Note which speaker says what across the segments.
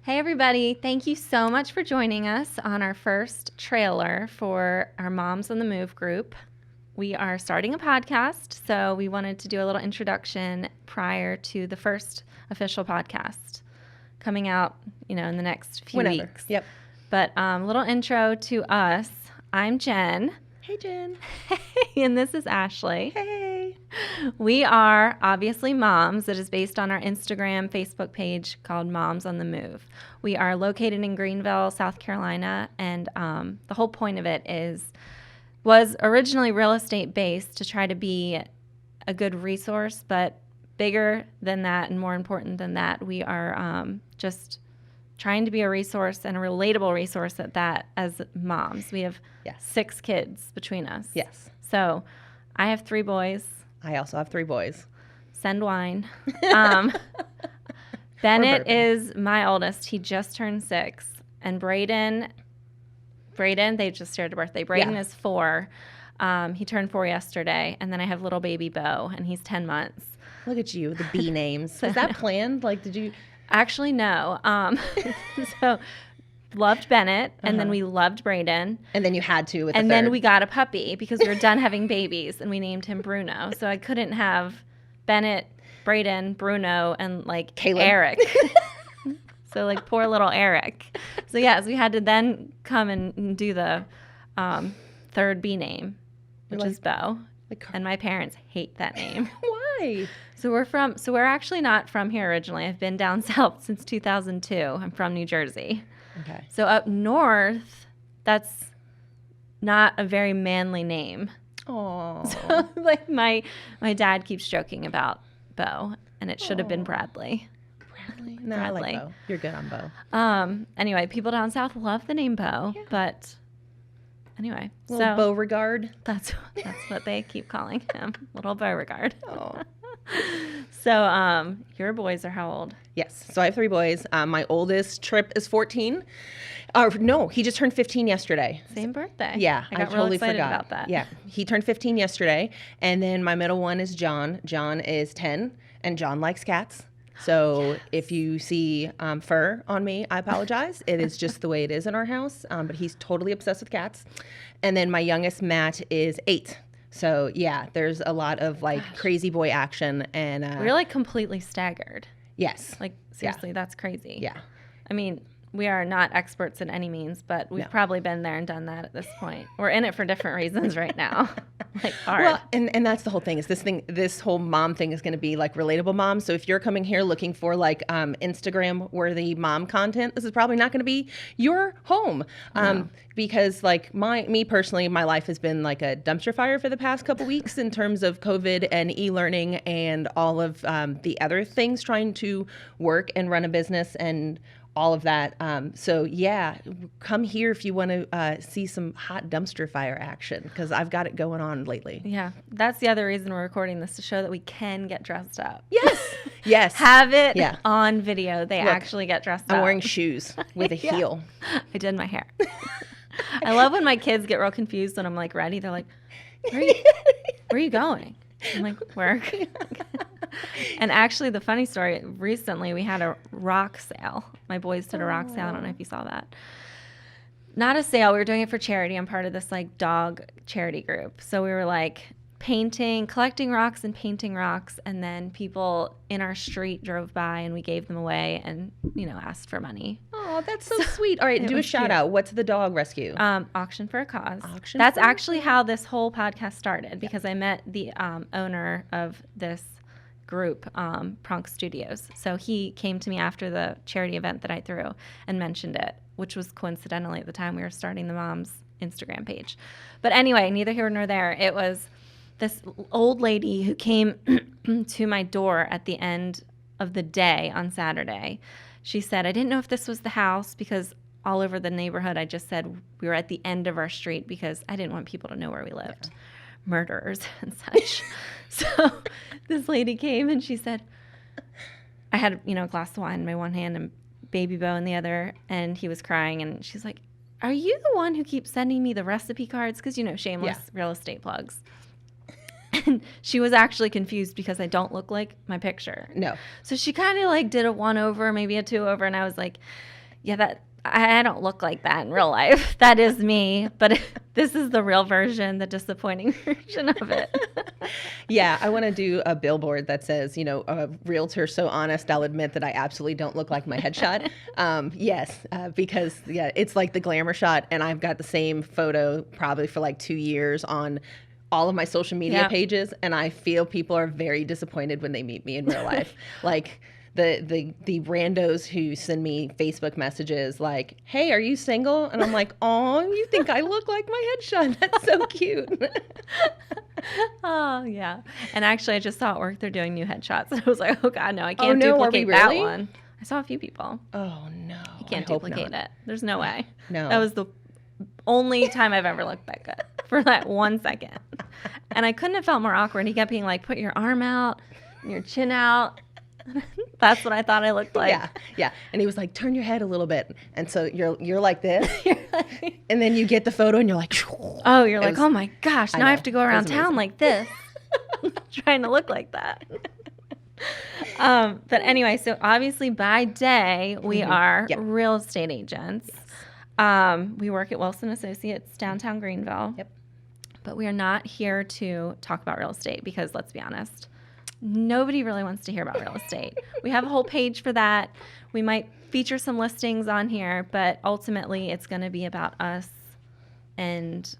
Speaker 1: Hey, everybody. Thank you so much for joining us on our first trailer for our Moms on the Move group. We are starting a podcast, so we wanted to do a little introduction prior to the first official podcast coming out, in the next few weeks.
Speaker 2: Yep.
Speaker 1: But a little intro to us. I'm Jen.
Speaker 2: Hey, Jen.
Speaker 1: Hey, and this is Ashley.
Speaker 2: Hey.
Speaker 1: We are obviously moms. It is based on our Instagram, Facebook page called Moms on the Move. We are located in Greenville, South Carolina, and the whole point of it was originally real estate based to try to be a good resource, but bigger than that and more important than that, we are just trying to be a resource and a relatable resource at that as moms. We have 6 kids between us.
Speaker 2: Yes.
Speaker 1: So I have 3 boys.
Speaker 2: I also have 3 boys.
Speaker 1: Send wine. Bennett is my oldest. He just turned 6. And Brayden, they just shared a birthday. Brayden is 4. He turned 4 yesterday. And then I have little baby Bo, and he's 10 months.
Speaker 2: Look at you, the B names. Was that planned? Did you?
Speaker 1: Actually, no. So loved Bennett, and then we loved Brayden.
Speaker 2: And then you had to with
Speaker 1: and then we got a puppy because we were done having babies, and we named him Bruno. So I couldn't have Bennett, Brayden, Bruno, and
Speaker 2: Caleb.
Speaker 1: Eric. So poor little Eric. So yes, we had to then come and do the third B name, which is Bo. And my parents hate that name.
Speaker 2: Why?
Speaker 1: So we're actually not from here originally. I've been down south since 2002. I'm from New Jersey.
Speaker 2: Okay.
Speaker 1: So up north, that's not a very manly name.
Speaker 2: Oh.
Speaker 1: So my dad keeps joking about Bo, and it should have been Bradley.
Speaker 2: Bradley? No, I like Bo. You're good on Bo.
Speaker 1: Anyway, people down south love the name Bo, but anyway.
Speaker 2: Little Beauregard.
Speaker 1: That's what they keep calling him. Little Beauregard.
Speaker 2: Oh.
Speaker 1: So your boys are how old?
Speaker 2: Yes. So I have 3 boys. My oldest, Trip, is 14. No, he just turned 15 yesterday.
Speaker 1: Same birthday.
Speaker 2: Yeah,
Speaker 1: I got
Speaker 2: totally
Speaker 1: real excited
Speaker 2: forgot
Speaker 1: about that.
Speaker 2: Yeah, he turned 15 yesterday. And then my middle one is John. John is 10, and John likes cats. So if you see fur on me, I apologize. It is just the way it is in our house. But he's totally obsessed with cats. And then my youngest, Matt, is 8. So yeah, there's a lot of crazy boy action, and
Speaker 1: we're completely staggered.
Speaker 2: Yes.
Speaker 1: Seriously, that's crazy.
Speaker 2: Yeah.
Speaker 1: I mean, we are not experts in any means, but we've probably been there and done that at this point. We're in it for different reasons right now. Hard.
Speaker 2: Well, and that's the whole thing. Is this whole mom thing is going to be relatable mom. So if you're coming here looking for Instagram worthy mom content, this is probably not going to be your home. No. Because me personally, my life has been like a dumpster fire for the past couple weeks in terms of COVID and e-learning and all of the other things trying to work and run a business and all of that. So yeah, come here if you want to see some hot dumpster fire action, because I've got it going on lately.
Speaker 1: Yeah, that's the other reason we're recording this, to show that we can get dressed up.
Speaker 2: Yes, yes.
Speaker 1: Have it on video. They actually get dressed up.
Speaker 2: I'm wearing shoes with a heel.
Speaker 1: I did my hair. I love when my kids get real confused when I'm ready. They're like, where are you going? I'm like, work. And actually, the funny story, recently we had a rock sale. My boys did a rock sale. I don't know if you saw that. Not a sale. We were doing it for charity. I'm part of this dog charity group. So we were collecting rocks and painting rocks. And then people in our street drove by and we gave them away and, asked for money.
Speaker 2: Oh, that's so sweet. All right, do a shout out. What's the dog rescue?
Speaker 1: Auction for a Cause. That's actually how this whole podcast started, because I met the owner of this group, Pronk Studios. So he came to me after the charity event that I threw and mentioned it, which was coincidentally at the time we were starting the mom's Instagram page. But anyway, neither here nor there. It was this old lady who came to my door at the end of the day on Saturday. She said, I didn't know if this was the house, because all over the neighborhood I just said we were at the end of our street because I didn't want people to know where we lived. Yeah. Murderers and such. So this lady came and she said, I had, a glass of wine in my one hand and baby Bo in the other, and he was crying, and she's like, are you the one who keeps sending me the recipe cards? Because, shameless real estate plugs. And she was actually confused because I don't look like my picture.
Speaker 2: No.
Speaker 1: So she kind of like did a 1 over, maybe a 2 over. And I was like, yeah, I don't look like that in real life. That is me. But this is the real version, the disappointing version of it.
Speaker 2: Yeah, I want to do a billboard that says, a realtor so honest, I'll admit that I absolutely don't look like my headshot. Yes, because, it's like the glamour shot, and I've got the same photo probably for like 2 years on all of my social media pages, and I feel people are very disappointed when they meet me in real life. Like, the randos who send me Facebook messages like, hey, are you single? And I'm like, oh, you think I look like my headshot? That's so cute.
Speaker 1: Oh, yeah. And actually, I just saw at work they're doing new headshots. And I was like, oh, God, no, I can't duplicate that one. I saw a few people.
Speaker 2: Oh, no.
Speaker 1: You can't duplicate it. There's no way.
Speaker 2: No.
Speaker 1: That was the only time I've ever looked that good for that 1 second. And I couldn't have felt more awkward. He kept being like, put your arm out and your chin out. That's what I thought I looked like.
Speaker 2: Yeah. And he was like, turn your head a little bit. And so you're like this. And then you get the photo and you're like,
Speaker 1: oh, you're like, oh my gosh, now I have to go around town like this, trying to look like that. But anyway, so obviously by day, we are real estate agents. Yes. We work at Wilson Associates, downtown Greenville.
Speaker 2: Yep.
Speaker 1: But we are not here to talk about real estate because, let's be honest, nobody really wants to hear about real estate. We have a whole page for that. We might feature some listings on here, but ultimately it's going to be about us and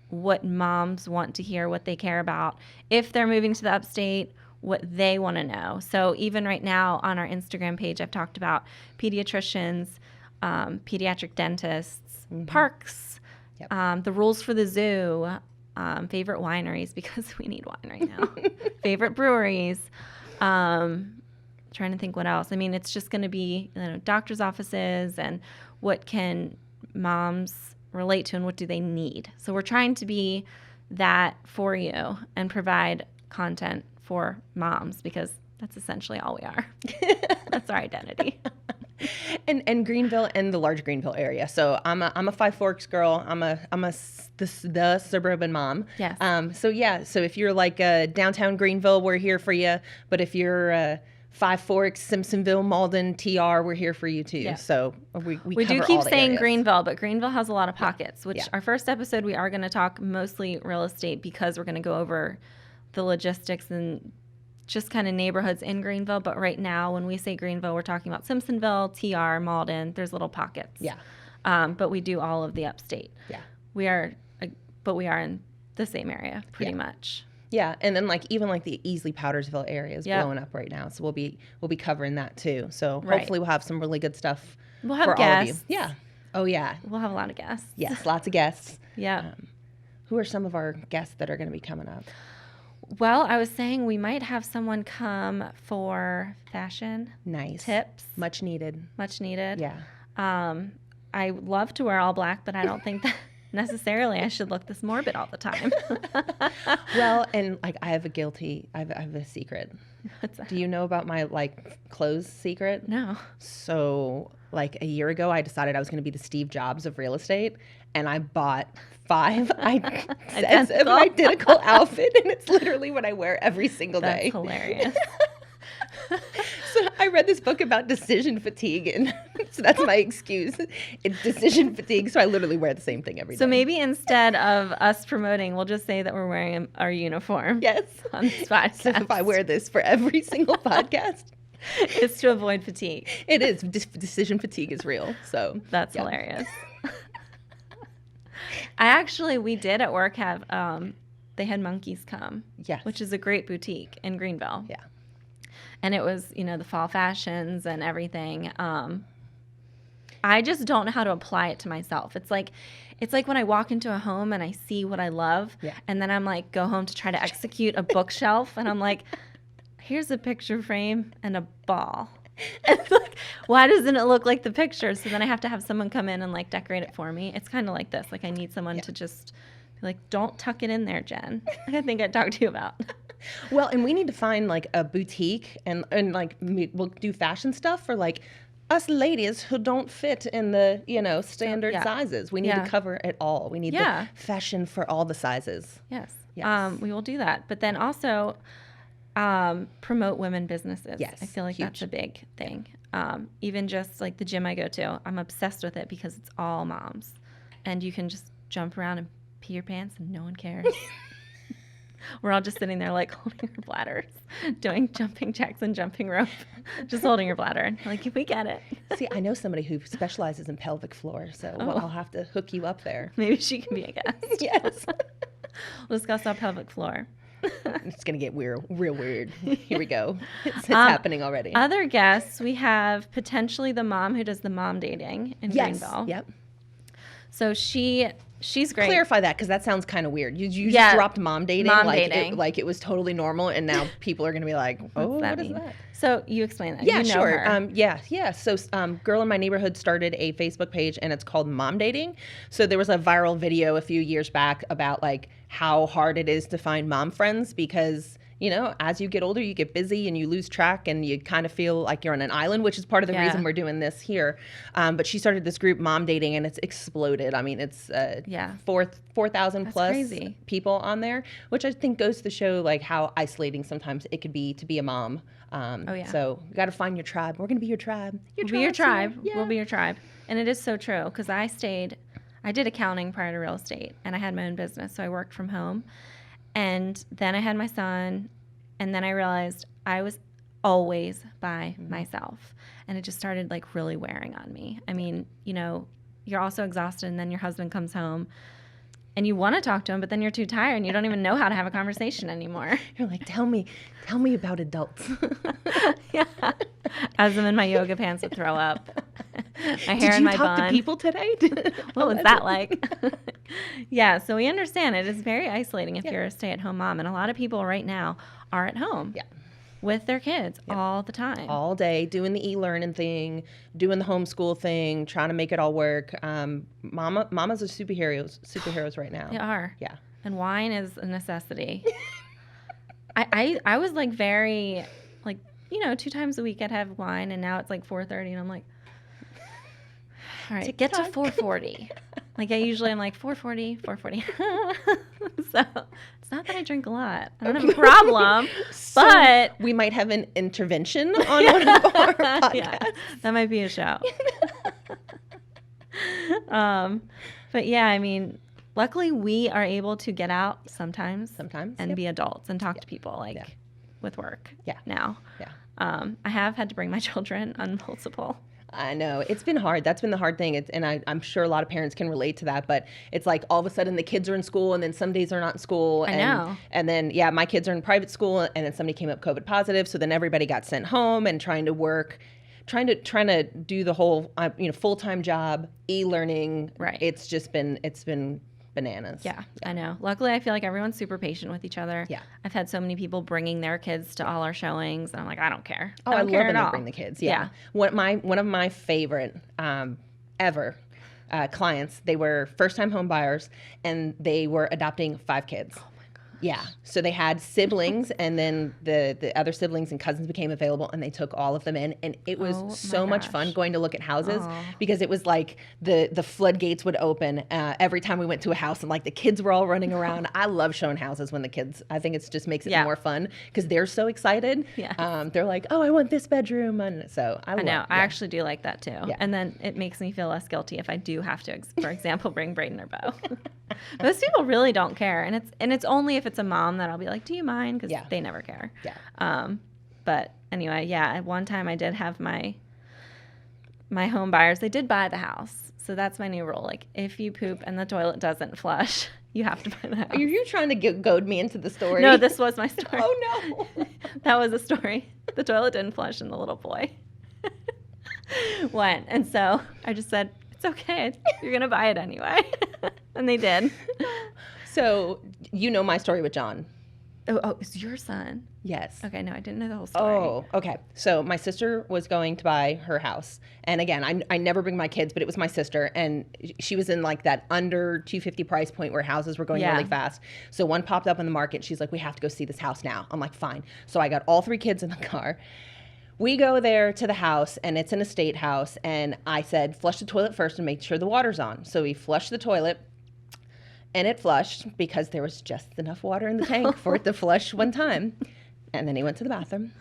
Speaker 1: what moms want to hear, what they care about. If they're moving to the upstate, what they want to know. So even right now on our Instagram page, I've talked about pediatricians, pediatric dentists, parks, the rules for the zoo, favorite wineries, because we need wine right now, favorite breweries, trying to think what else. I mean, it's just going to be doctor's offices and what can moms relate to and what do they need. So we're trying to be that for you and provide content for moms because that's essentially all we are. That's our identity.
Speaker 2: And Greenville and the large Greenville area. So I'm a Five Forks girl. I'm the suburban mom.
Speaker 1: Yes.
Speaker 2: So if you're like downtown Greenville, we're here for you. But if you're Five Forks, Simpsonville, Malden, TR, we're here for you too. Yeah. So we
Speaker 1: do keep saying Greenville, but Greenville has a lot of pockets. Which our first episode we are going to talk mostly real estate because we're going to go over the logistics and just kind of neighborhoods in Greenville. But right now, when we say Greenville, we're talking about Simpsonville, TR, Malden. There's little pockets.
Speaker 2: Yeah.
Speaker 1: But we do all of the upstate.
Speaker 2: Yeah.
Speaker 1: We are in the same area pretty much.
Speaker 2: Yeah, and then even the Easley Powdersville area is blowing up right now. So we'll be covering that too. So hopefully we'll have some really good stuff
Speaker 1: we'll have
Speaker 2: for
Speaker 1: guests.
Speaker 2: all of you. Yeah. Oh yeah.
Speaker 1: We'll have a lot of guests.
Speaker 2: Yes, lots of guests.
Speaker 1: Yeah.
Speaker 2: Who are some of our guests that are going to be coming up?
Speaker 1: Well, I was saying we might have someone come for fashion tips.
Speaker 2: Much needed.
Speaker 1: Yeah. I love to wear all black, but I don't think that necessarily I should look this morbid all the time.
Speaker 2: Well, and I have a secret.
Speaker 1: What's that?
Speaker 2: Do you know about my clothes secret?
Speaker 1: No.
Speaker 2: So a year ago, I decided I was going to be the Steve Jobs of real estate, and I bought 5 sets of an identical outfit, and it's literally what I wear every single day.
Speaker 1: That's hilarious.
Speaker 2: So I read this book about decision fatigue, and so that's my excuse. It's decision fatigue, so I literally wear the same thing every day.
Speaker 1: So maybe instead of us promoting, we'll just say that we're wearing our uniform.
Speaker 2: Yes.
Speaker 1: On this podcast.
Speaker 2: So if I wear this for every single podcast.
Speaker 1: It's to avoid fatigue.
Speaker 2: It is. Decision fatigue is real. So
Speaker 1: that's hilarious. We did at work have, they had Monkeys come.
Speaker 2: Yes.
Speaker 1: Which is a great boutique in Greenville.
Speaker 2: Yeah.
Speaker 1: And it was, the fall fashions and everything. I just don't know how to apply it to myself. It's like when I walk into a home and I see what I love, and then I'm like, go home to try to execute a bookshelf, and I'm like, here's a picture frame and a ball. And why doesn't it look like the picture? So then I have to have someone come in and decorate it for me. It's kind of like this. I need someone to just be like, don't tuck it in there, Jen. I think I talked to you about.
Speaker 2: Well, and we need to find a boutique and we'll do fashion stuff for us ladies who don't fit in the standard sizes. We need to cover it all. We need the fashion for all the sizes.
Speaker 1: Yes.
Speaker 2: Yes.
Speaker 1: We will do that. But then also promote women businesses.
Speaker 2: Yes,
Speaker 1: I feel like
Speaker 2: huge.
Speaker 1: that's a big thing. Even just like the gym I go to, I'm obsessed with it because it's all moms. And you can just jump around and pee your pants and no one cares. We're all just sitting there like holding our bladders, doing jumping jacks and jumping rope, just holding your bladder. Like, we get it.
Speaker 2: See, I know somebody who specializes in pelvic floor, so I'll have to hook you up there.
Speaker 1: Maybe she can be a guest.
Speaker 2: Yes.
Speaker 1: We'll discuss our pelvic floor.
Speaker 2: It's going to get real weird. Here we go. It's happening already.
Speaker 1: Other guests, we have potentially the mom who does the mom dating in Greenville.
Speaker 2: Yep.
Speaker 1: So she's great.
Speaker 2: Clarify that, because that sounds kind of weird. You just dropped mom dating. Like it was totally normal, and now people are going to be like, oh, what is that?
Speaker 1: So you explain that.
Speaker 2: Yeah,
Speaker 1: you know
Speaker 2: sure.
Speaker 1: Her.
Speaker 2: Yeah. So girl in my neighborhood started a Facebook page, and it's called Mom Dating. So there was a viral video a few years back about like how hard it is to find mom friends, because as you get older, you get busy and you lose track, and you kind of feel like you're on an island, which is part of the reason we're doing this here. But she started this group, Mom Dating, and it's exploded. I mean, it's 4,000 plus
Speaker 1: crazy.
Speaker 2: people on there, which I think goes to show like how isolating sometimes it could be to be a mom. So you got to find your tribe. We're going to be your tribe.
Speaker 1: We'll be your tribe. Yeah. We'll be your tribe. And it is so true, because I did accounting prior to real estate, and I had my own business, so I worked from home. And then I had my son, and then I realized I was always by myself. And it just started like really wearing on me. I mean, you're also exhausted, and then your husband comes home and you want to talk to him, but then you're too tired and you don't even know how to have a conversation anymore.
Speaker 2: You're like, tell me about adults.
Speaker 1: Yeah. As I'm in my yoga pants would throw up. My hair in my bun.
Speaker 2: Did you talk to people today?
Speaker 1: What was that like? Yeah, so we understand it is very isolating if you're a stay-at-home mom. And a lot of people right now are at home with their kids all the time.
Speaker 2: All day, doing the e-learning thing, doing the homeschool thing, trying to make it all work. Mamas are superheroes right now.
Speaker 1: They are.
Speaker 2: Yeah.
Speaker 1: And wine is a necessity. I was like very, like, 2 times a week I'd have wine, and now it's like 4:30, and I'm like, all right, get to 4:40. Like I'm like 4:40. So it's not that I drink a lot. I don't have a problem, but
Speaker 2: we might have an intervention on one of our podcasts.
Speaker 1: Yeah, that might be a show. But yeah, I mean, luckily we are able to get out sometimes and be adults and talk to people with work.
Speaker 2: Yeah.
Speaker 1: Now.
Speaker 2: Yeah.
Speaker 1: I have had to bring my children on multiple.
Speaker 2: I know. It's been hard. That's been the hard thing. I'm sure a lot of parents can relate to that, but it's like all of a sudden the kids are in school, and then some days they're not in school.
Speaker 1: I know. And
Speaker 2: then, my kids are in private school, and then somebody came up COVID positive. So then everybody got sent home, and trying to do the whole, full-time job, e-learning.
Speaker 1: Right.
Speaker 2: It's been bananas.
Speaker 1: Yeah, I know. Luckily, I feel like everyone's super patient with each other.
Speaker 2: Yeah.
Speaker 1: I've had so many people bringing their kids to all our showings, and I'm like, I don't care.
Speaker 2: Oh, I love when they bring the kids. Yeah. One of my favorite ever clients, they were first-time home buyers, and they were adopting 5 kids. Oh my God. Yeah. So they had siblings, and then the other siblings and cousins became available, and they took all of them in, and it was so much fun going to look at houses because it was like the floodgates would open every time we went to a house, and like the kids were all running around. I love showing houses when the kids, I think it just makes it more fun because they're so excited.
Speaker 1: Yeah.
Speaker 2: They're like, oh, I want this bedroom, and so I
Speaker 1: know. I actually do like that too. Yeah. And then it makes me feel less guilty if I do have to, for example, bring Brayden or Bo. Most people really don't care, and it's only if it's a mom that I'll be like, do you mind? Because they never care.
Speaker 2: Yeah.
Speaker 1: But anyway, at one time I did have my home buyers. They did buy the house, so that's my new rule. Like, if you poop and the toilet doesn't flush, you have to buy the house.
Speaker 2: Are you trying to goad me into the story?
Speaker 1: No, this was my story.
Speaker 2: Oh no.
Speaker 1: That was a story. The toilet didn't flush, and the little boy went, and so I just said, it's okay. You're gonna buy it anyway, and they did.
Speaker 2: So my story with John.
Speaker 1: Oh, it's your son.
Speaker 2: Yes.
Speaker 1: Okay, no, I didn't know the whole story.
Speaker 2: Oh, okay. So my sister was going to buy her house. And again, I never bring my kids, but it was my sister. And she was in like that under $250 price point where houses were going really fast. So one popped up in the market. She's like, we have to go see this house now. I'm like, fine. So I got all 3 kids in the car. We go there to the house, and it's an estate house. And I said, flush the toilet first and make sure the water's on. So we flushed the toilet. and it flushed because there was just enough water in the tank for it to flush one time. And then he went to the bathroom.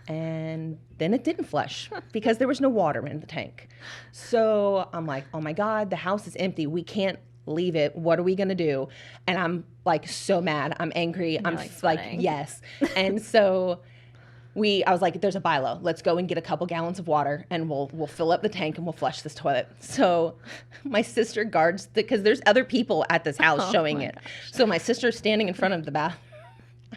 Speaker 2: And then it didn't flush because there was no water in the tank. So I'm like, oh my God, the house is empty. We can't leave it. What are we going to do? And I'm like so mad. I'm angry. I'm like, yes. And so I was like, there's a BI-LO. Let's go and get a couple gallons of water and we'll fill up the tank and we'll flush this toilet. So my sister guards because there's other people at this house showing it. Gosh. So my sister's standing in front of the bath.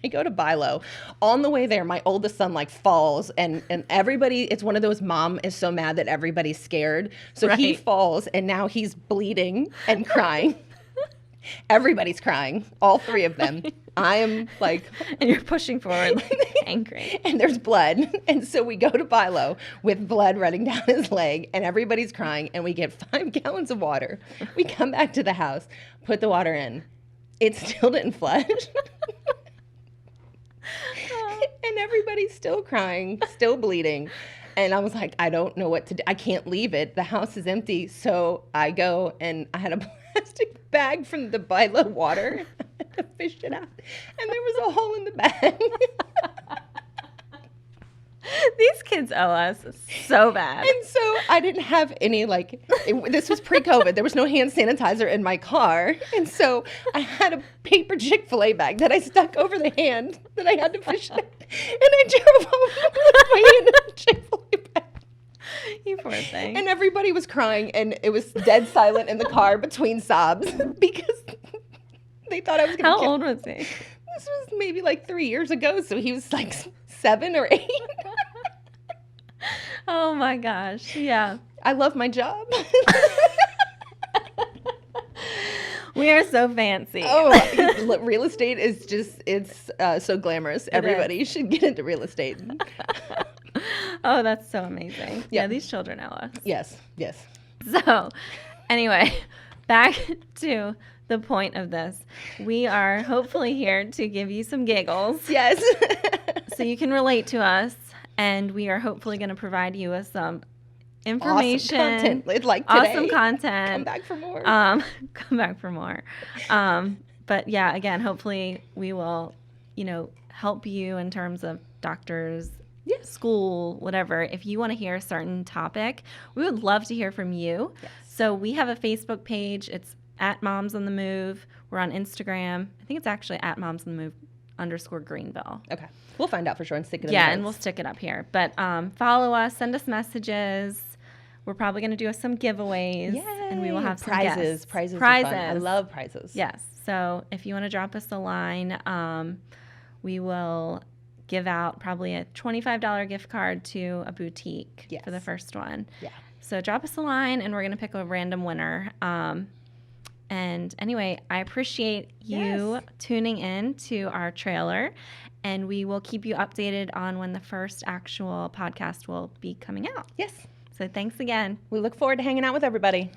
Speaker 2: I go to BI-LO. On the way there, my oldest son like falls and everybody, it's one of those mom is so mad that everybody's scared. So he falls and now he's bleeding and crying. Everybody's crying, all three of them. I am like...
Speaker 1: And you're pushing forward like angry.
Speaker 2: And there's blood. And so we go to BI-LO with blood running down his leg and everybody's crying and we get 5 gallons of water. We come back to the house, put the water in. It still didn't flush. And everybody's still crying, still bleeding. And I was like, I don't know what to do. I can't leave it. The house is empty. So I go and I had a plastic bag from the BI-LO water. I fished it out. And there was a hole in the bag.
Speaker 1: These kids owe us so bad.
Speaker 2: And so I didn't have any, this was pre-COVID. There was no hand sanitizer in my car. And so I had a paper Chick-fil-A bag that I stuck over the hand that I had to fish out. And I drove home with my hand in a Chick-fil-A bag.
Speaker 1: You poor thing.
Speaker 2: And everybody was crying, and it was dead silent in the car between sobs because they thought I was going to
Speaker 1: How old was he?
Speaker 2: This was maybe 3 years ago, so he was 7 or 8.
Speaker 1: Oh my gosh. Yeah.
Speaker 2: I love my job.
Speaker 1: We are so fancy.
Speaker 2: Oh, real estate is just, it's so glamorous. Everybody should get into real estate.
Speaker 1: Oh, that's so amazing.
Speaker 2: Yep.
Speaker 1: Yeah, these children know us.
Speaker 2: Yes.
Speaker 1: So, anyway, back to the point of this. We are hopefully here to give you some giggles.
Speaker 2: Yes.
Speaker 1: So you can relate to us, and we are hopefully going to provide you with some information.
Speaker 2: Awesome content. Like today.
Speaker 1: Awesome content.
Speaker 2: Come back for more.
Speaker 1: Come back for more. But yeah, again, hopefully we will, help you in terms of doctors, school, whatever. If you want to hear a certain topic, we would love to hear from you.
Speaker 2: Yes.
Speaker 1: So we have a Facebook page. It's at Moms on the Move. We're on Instagram. I think it's actually at Moms on the Move _Greenville.
Speaker 2: Okay. We'll find out for sure and stick it in
Speaker 1: Yeah,
Speaker 2: the
Speaker 1: and we'll stick it up here. But follow us, send us messages. We're probably going to do some giveaways.
Speaker 2: Yay.
Speaker 1: And we will have some
Speaker 2: prizes.
Speaker 1: guests.
Speaker 2: Prizes. Are fun. I love prizes.
Speaker 1: Yes. So if you want to drop us a line, we will give out probably a $25 gift card to a boutique for the first one.
Speaker 2: Yeah.
Speaker 1: So drop us a line, and we're going to pick a random winner. And anyway, I appreciate you tuning in to our trailer, and we will keep you updated on when the first actual podcast will be coming out.
Speaker 2: Yes.
Speaker 1: So thanks again.
Speaker 2: We look forward to hanging out with everybody.